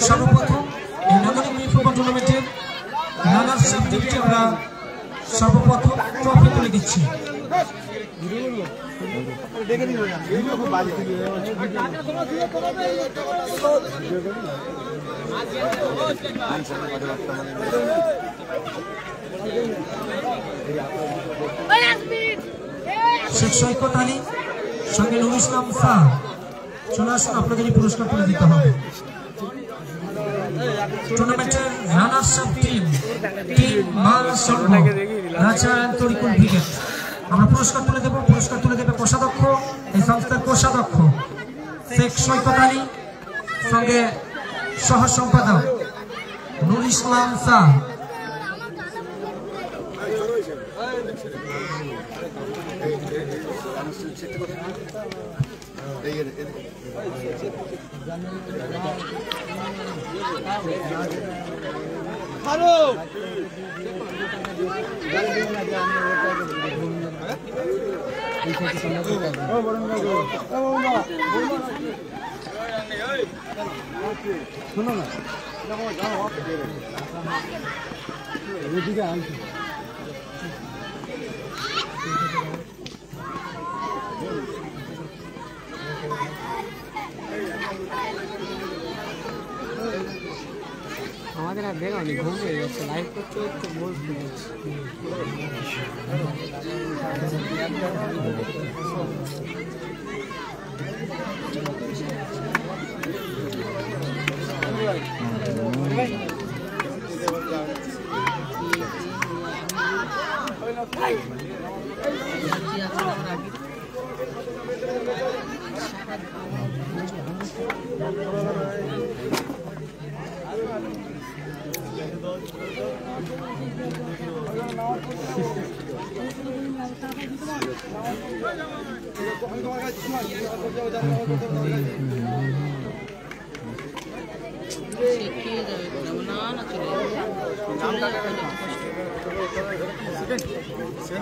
সর্বপ্রথম এই নাগরিক ফুটবল টুর্নামেন্টের রানার্স আপ টিমকে আমরা সর্বপ্রথম ট্রফি তুলে দিচ্ছি। শেখ সৈকত আলী সঙ্গে নুরুল ইসলাম শাহ, চলে আসুন, আপনাদের এই পুরস্কার তুলে দিতে হবে। টুর্নামেন্টের runners up team Rajshahi Tarikul brigade, আমরা পুরস্কার তুলে দেব। পুরস্কার তুলে দেবে কোষাধ্যক্ষ, এই সংস্থার কোষাধ্যক্ষ শেখ সৈকত আলী সঙ্গে সহ সম্পাদক নুরুল ইসলাম শাহ। শোনো না আমাদের আর দেখো নি ঘুম হয়ে যাচ্ছে, লাইভ করতে করতে বোর হয়ে যাচ্ছে।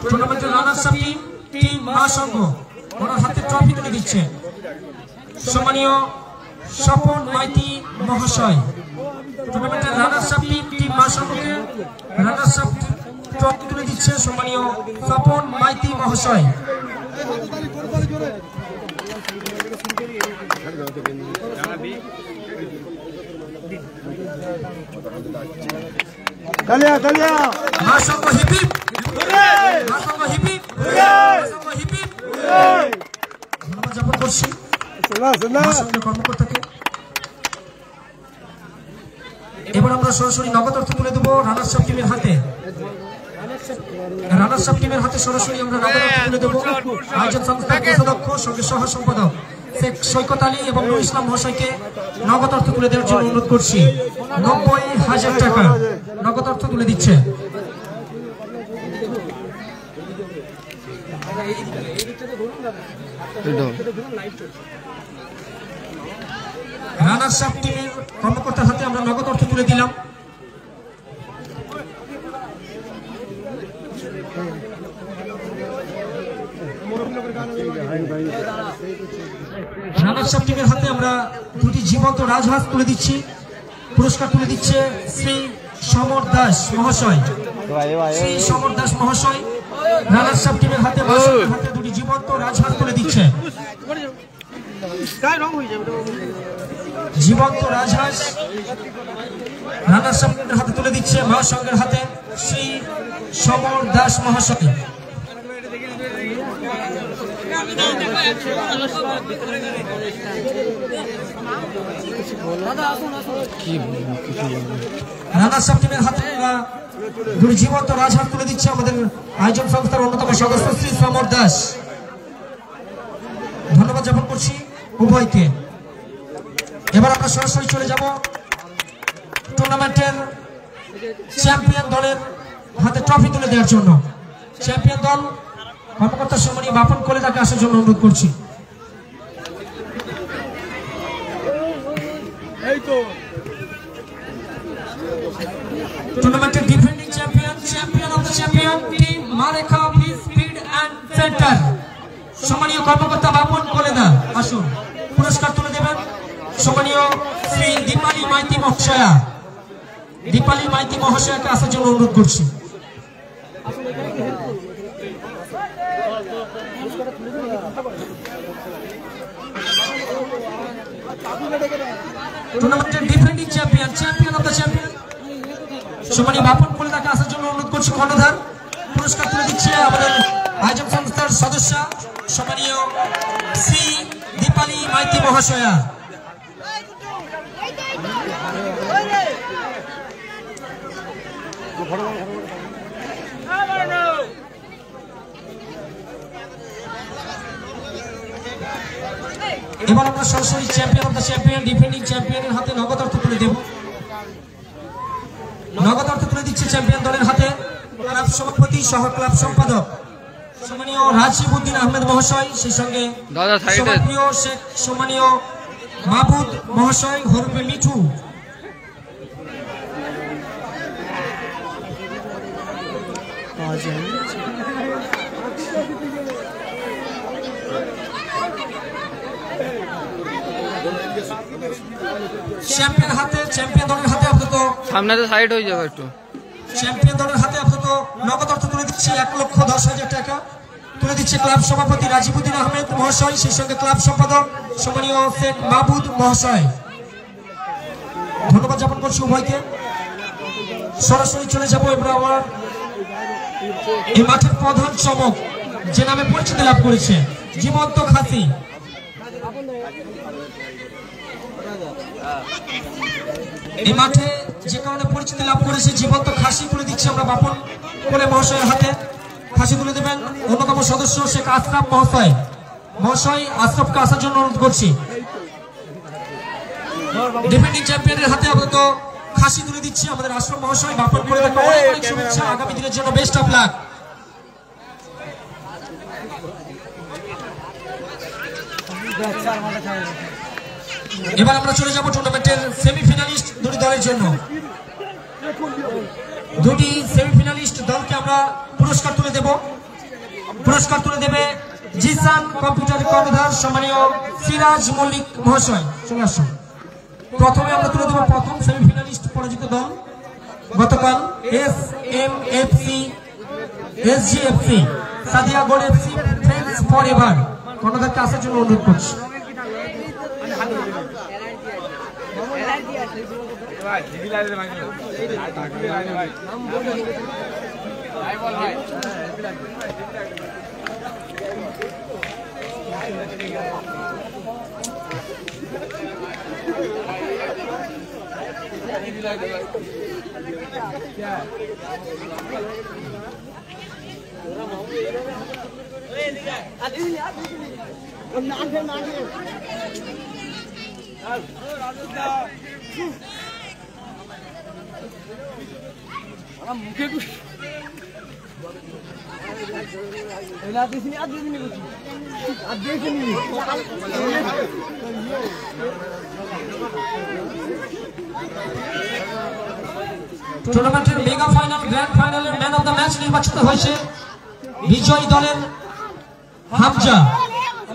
টুর্নামেন্টের রানার্স আপ টিম মহাসংঘ ওনার হাতে ট্রফি তুলে দিচ্ছে সম্মানীয় স্বপন মাইতি মহাশয়। টুর্নামেন্টের রানার্স আপ টিম মহাসংঘকে রানার্স আপ ট্রফি তুলে দিচ্ছে সম্মানীয় স্বপন মাইতি মহাশয়। Mahasangha hip hip, Mahasangha hip hip, Mahasangha hip hip. ধন্যবাদ জ্ঞাপন করছি মহাসংঘের কর্মকর্তাকে। এবার আমরা সরাসরি নগদ অর্থ তুলে দেবো রানার্স আপ টিমের হাতে। রানার্স আপ টিমের হাতে সরাসরি আমরা নগদ অর্থ তুলে দেবো। আয়োজন সংস্থার কোষাধ্যক্ষ সঙ্গে সহ সম্পাদক শেখ সৈকত আলী এবং নুরুল ইসলাম মহাশয়কে নগদ অর্থ তুলে দেওয়ার জন্য অনুরোধ করছি। 90,000 টাকা নগদ অর্থ তুলে দিচ্ছে। রানার্স আপ টিমের কর্মকর্তার হাতে আমরা নগদ অর্থ তুলে দিলাম। রানার্স আপ টিমের হাতে আমরা দুটি জীবন্ত রাজহাঁস তুলে দিচ্ছি। পুরস্কার তুলে দিচ্ছে শ্রী সমর দাস মহাশয়। শ্রী সমর দাস মহাশয় রানার্স আপ টিমের হাতে দুটি জীবন্ত রাজহাঁস তুলে দিচ্ছে। জীবন্ত রাজহাঁস রানার্স আপ টিমের হাতে তুলে দিচ্ছে মহাসংঘের হাতে শ্রী সমর দাস মহাশয়। রানার্স আপ টিমের হাতে দুটি জীবন্ত রাজহাঁস তুলে দিচ্ছে আমাদের আয়োজন সংস্থার অন্যতম সদস্য শ্রী সমর দাস। ধন্যবাদ জ্ঞাপন করছি উভয়কে। এবার আমরা সরাসরি চলে যাব টুর্নামেন্টের চ্যাম্পিয়ন দলের হাতে ট্রফি তুলে দেওয়ার জন্য। চ্যাম্পিয়ন দল কর্মকর্তা সম্মানীয় বাপন কোলে তাকে আসার জন্য অনুরোধ করছি। টুর্নামেন্টের defending champion of the champion team মারেখা ফিশ ফিড এন্ড সেন্টার সম্মানীয় কর্মকর্তা বাপন কোলেদা আসুন, পুরস্কার তুলে দেবেন সম্মানীয় শ্রী দীপালী মাইতি মহাশয়া, দীপালী মাইতি মহাশয়াকে আসার জন্য অনুরোধ করছি। টুর্নামেন্টের defending champion, champion of the champion সম্মানীয় বাপন কলিতাকে আসার জন্য অনুরোধ করছি। কর্ণধার পুরস্কার তুলে দিচ্ছে আমাদের আয়োজক সংস্থার সদস্য সম্মানীয় শ্রী দীপালী মাইতি মহাশয়া। এবার আমরা সরাসরি champion of the champion, defending চ্যাম্পিয়নের হাতে নগদ অর্থ তুলে দেব। নগদ অর্থ তুলে দিচ্ছে চ্যাম্পিয়ন দলের হাতে ক্লাব সভাপতি সহ ক্লাব সম্পাদক সম্মানীয় রাজীব উদ্দিন আহমেদ মহাশয়, সেই সঙ্গে প্রিয় শেখ সম্মানীয় মাহবুদ মহাশয় হরবে মিঠু। চ্যাম্পিয়ন হাতে, চ্যাম্পিয়ন দলের হাতে আপাতত সামনে তো সাইড হয়ে যাবে একটু। চ্যাম্পিয়ন দলের হাতে আপাতত নগদ অর্থ তুলে দিচ্ছে 1,10,000 টাকা তুলে দিচ্ছে ক্লাব সভাপতি রাজীব উদ্দিন আহমেদ মহাশয়, সেই সঙ্গে ক্লাব সম্পাদক সম্মানীয় শেখ মাহবুদ মহাশয়। ধন্যবাদ জ্ঞাপন করছি উভয়কে। সরাসরি চলে যাবো এবার আমার এই মাঠের প্রধান চমক, যে নামে পরিচিতি লাভ করেছে, জীবন্ত খাসি। এই মাঠে যে কারণে পরিচিতি লাভ করেছে জীবন্ত খাসি তুলে দিচ্ছে আমরা বাপন কোলে মহাশয়ের হাতে। খাসি তুলে দেবেন অন্যতম সদস্য শেখ আশরাফ মহাশয়। মহাশয় আশরাফকে আসার জন্য অনুরোধ করছি। ডিফেন্ডিং চ্যাম্পিয়নের হাতে আপাতত খাসি তুলে দিচ্ছে আমাদের আশরাফ মহাশয়। বাপন কোলে অনেক শুভেচ্ছা, আগামী দিনের জন্য বেস্ট অফ লাক। এবার আমরা চলে যাব টুর্নামেন্টের সেমিফাইনালিস্ট দুটি দলের জন্য। দুটি সেমিফাইনালিস্ট দলকে আমরা পুরস্কার তুলে দেব। পুরস্কার তুলে দেবে জিসান কম্পিউটার কর্ণধার সম্মানীয় সিরাজ মল্লিক মহাশয়। চলে আসুন। প্রথমে আমরা তুলে দেব প্রথম সেমিফাইনালিস্ট পরাজিত দল গতকাল SMFC SGFC Sadia gold FC friends forever. কর্ণধারকে আসার জন্য অনুরোধ করছি। টুর্নামেন্টের মেগা ফাইনাল গ্র্যান্ড ফাইনালের ম্যান অফ দ্য ম্যাচ নির্বাচিত হয়েছে বিজয়ী দলের হামজা।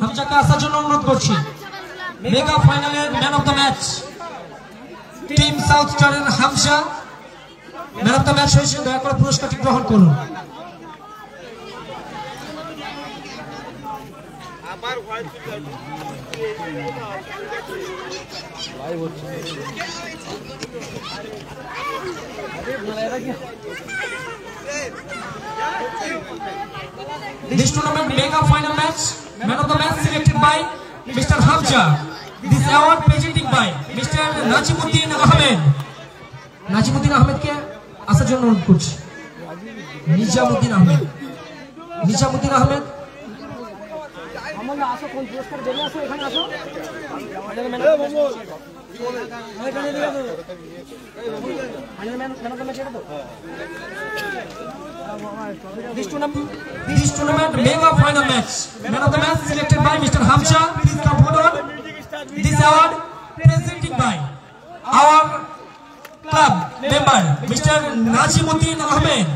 হামজাকে আসার জন্য অনুরোধ করছি। মেগা ফাইনালের man of the match team south স্টারের Hamza man of the match হয়েছে। দয়া করে পুরস্কারটি গ্রহণ করুন। This tournament mega final match, man of the match selected by Mr. Hamza. This award presented by Mr. Najimuddin Ahmed. Najimuddin Ahmed ke asaর জন্য অনুরোধ করছি। নিজামুদ্দিন আহমেদ, নিজামুদ্দিন আহমেদ আমরা আসো, কোন পুরস্কার দেবে আসো, এখানে আসো। This tournament mega final match, man of the match selected by Mr. Hamza. Please come forward. This award presented by our club member Mr. Najimuddin Ahmed.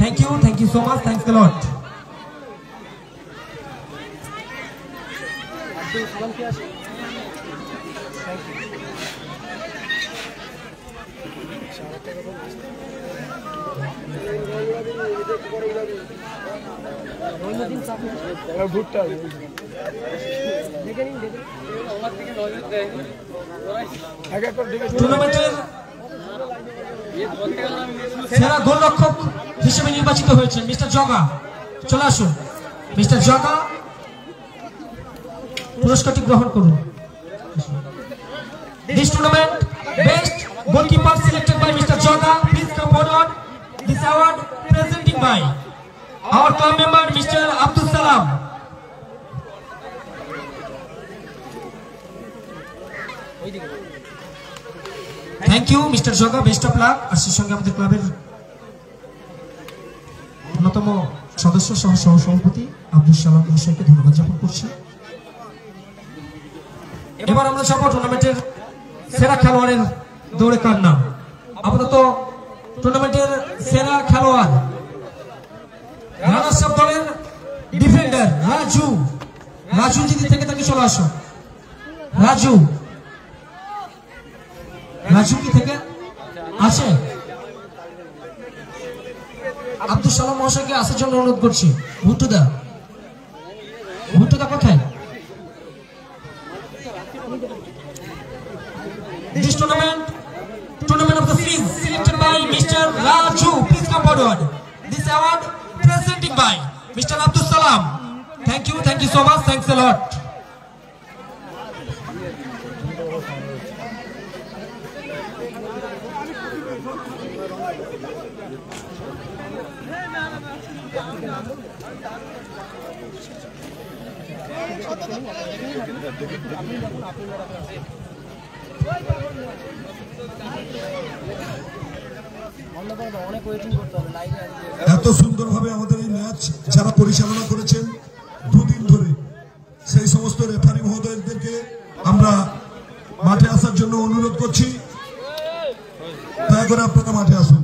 Thank you so much. Thanks a lot. টুর্নামেন্টের সেরা গোলরক্ষক হিসেবে নির্বাচিত হয়েছেন mister জগা। চলে আসুন mister জগা, পুরস্কারটি গ্রহণ করুন। This tournament best goalkeeper selected by Mr. Joga. Please come forward. This award presenting by our club member Mr. Abdul Salam. Thank you Mr. Joga, best of luck। আর সেই সঙ্গে আমাদের ক্লাবের অন্যতম সদস্য সহ সভাপতি আব্দুল সালাম মহাশয়কে ধন্যবাদ জ্ঞাপন করছি। এবার আমরা যাব টুর্নামেন্টের সেরা খেলোয়াড়ের দৌড়ে কার নাম। আপাতত টুর্নামেন্টের সেরা খেলোয়াড় রানার্স আপ দলের ডিফেন্ডার রাজু যদি থেকে তাকে চলে আসো। রাজু কি থেকে আছে? আব্দুল সালাম মহাশয়কে আসার জন্য অনুরোধ করছি। ভুট্টুদা কোথায়? This tournament of the season selected by Mr. Raju. Please come forward. This award presented by Mr. Abdul Salam. Thank you so much. Thanks a lot. এত সুন্দরভাবে আমাদের এই ম্যাচ যারা পরিচালনা করেছেন দুদিন ধরে, সেই সমস্ত রেফারি মহোদয়দেরকে আমরা মাঠে আসার জন্য অনুরোধ করছি। দয়া করে আপনারা মাঠে আসুন।